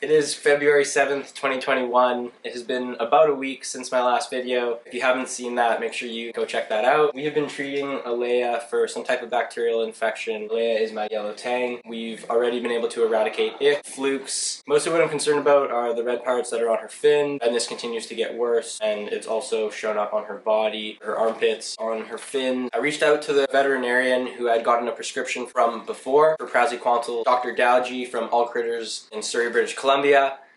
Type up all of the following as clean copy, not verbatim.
It is February 7th, 2021. It has been about a week since my last video. If you haven't seen that, make sure you go check that out. We have been treating Alaia for some type of bacterial infection. Alaia is my yellow tang. We've already been able to eradicate it, flukes. Most of what I'm concerned about are the red parts that are on her fin, and this continues to get worse, and it's also shown up on her body, her armpits, on her fin. I reached out to the veterinarian who I'd gotten a prescription from before for praziquantel, Dr. Dowgie from All Critters in Surrey, British Columbia.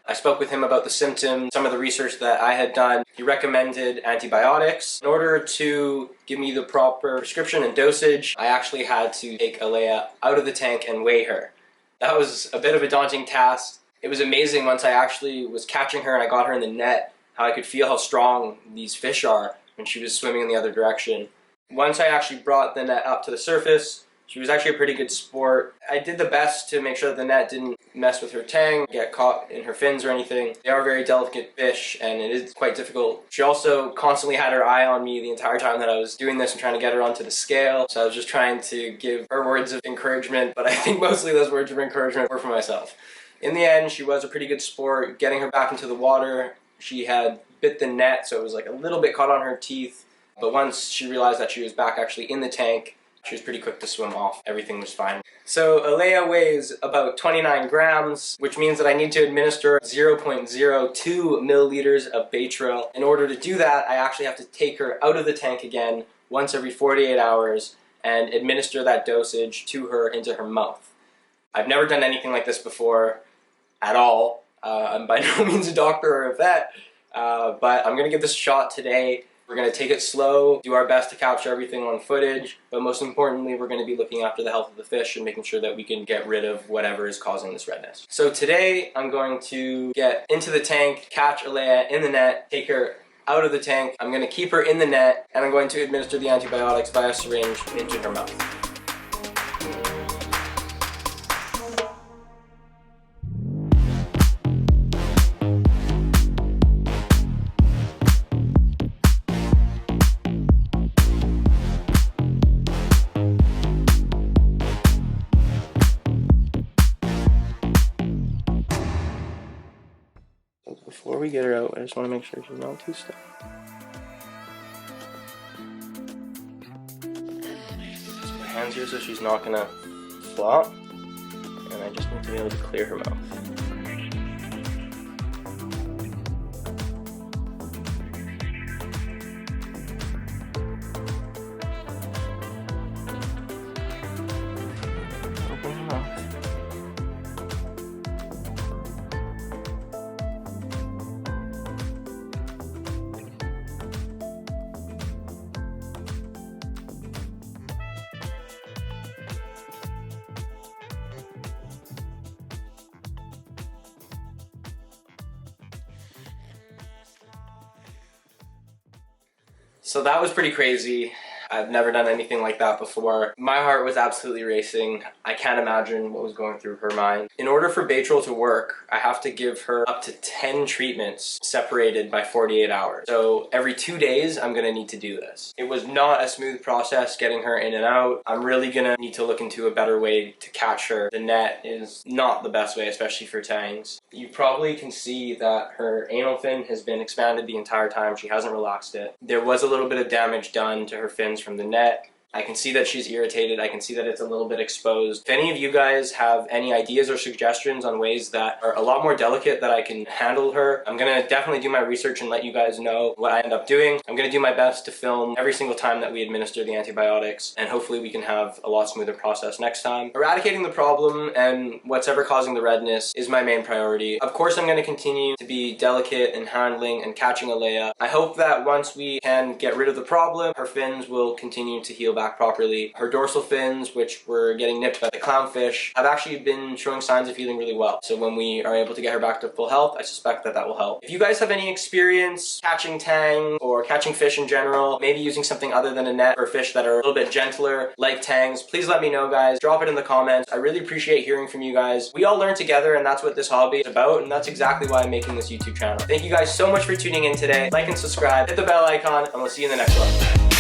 I spoke with him about the symptoms, some of the research that I had done. He recommended antibiotics. In order to give me the proper prescription and dosage, I actually had to take Alaia out of the tank and weigh her. That was a bit of a daunting task. It was amazing once I actually was catching her and I got her in the net, how I could feel how strong these fish are when she was swimming in the other direction. Once I actually brought the net up to the surface, she was actually a pretty good sport. I did the best to make sure that the net didn't mess with her tang, get caught in her fins or anything. They are very delicate fish and it is quite difficult. She also constantly had her eye on me the entire time that I was doing this and trying to get her onto the scale. So I was just trying to give her words of encouragement, but I think mostly those words of encouragement were for myself. In the end, she was a pretty good sport. Getting her back into the water, she had bit the net, so it was like a little bit caught on her teeth. But once she realized that she was back actually in the tank, she was pretty quick to swim off. Everything was fine. So Alaia weighs about 29 grams, which means that I need to administer 0.02 milliliters of Baytril. In order to do that, I actually have to take her out of the tank again once every 48 hours and administer that dosage to her into her mouth. I've never done anything like this before at all. I'm by no means a doctor or a vet, but I'm gonna give this a shot today. We're going to take it slow, do our best to capture everything on footage, but most importantly, we're going to be looking after the health of the fish and making sure that we can get rid of whatever is causing this redness. So today, I'm going to get into the tank, catch Alaia in the net, take her out of the tank. I'm going to keep her in the net, and I'm going to administer the antibiotics via syringe into her mouth. Before we get her out, I just want to make sure she's not too stuck. Just put hands here so she's not gonna flop, and I just need to be able to clear her mouth. Open her mouth. So that was pretty crazy. I've never done anything like that before. My heart was absolutely racing. I can't imagine what was going through her mind. In order for Baytril to work, I have to give her up to 10 treatments separated by 48 hours. So every 2 days, I'm gonna need to do this. It was not a smooth process getting her in and out. I'm really gonna need to look into a better way to catch her. The net is not the best way, especially for tangs. You probably can see that her anal fin has been expanded the entire time. She hasn't relaxed it. There was a little bit of damage done to her fins from the net. I can see that she's irritated. I can see that it's a little bit exposed. If any of you guys have any ideas or suggestions on ways that are a lot more delicate that I can handle her, I'm gonna definitely do my research and let you guys know what I end up doing. I'm gonna do my best to film every single time that we administer the antibiotics, and hopefully we can have a lot smoother process next time. Eradicating the problem and what's ever causing the redness is my main priority. Of course, I'm gonna continue to be delicate in handling and catching Alaia. I hope that once we can get rid of the problem, her fins will continue to heal back properly. Her dorsal fins, which were getting nipped by the clownfish, have actually been showing signs of healing really well. So when we are able to get her back to full health, I suspect that that will help. If you guys have any experience catching tang or catching fish in general, maybe using something other than a net for fish that are a little bit gentler, like tangs, please let me know, guys. Drop it in the comments. I really appreciate hearing from you guys. We all learn together, and that's what this hobby is about, and that's exactly why I'm making this YouTube channel. Thank you guys so much for tuning in today. Like and subscribe, hit the bell icon, and we'll see you in the next one.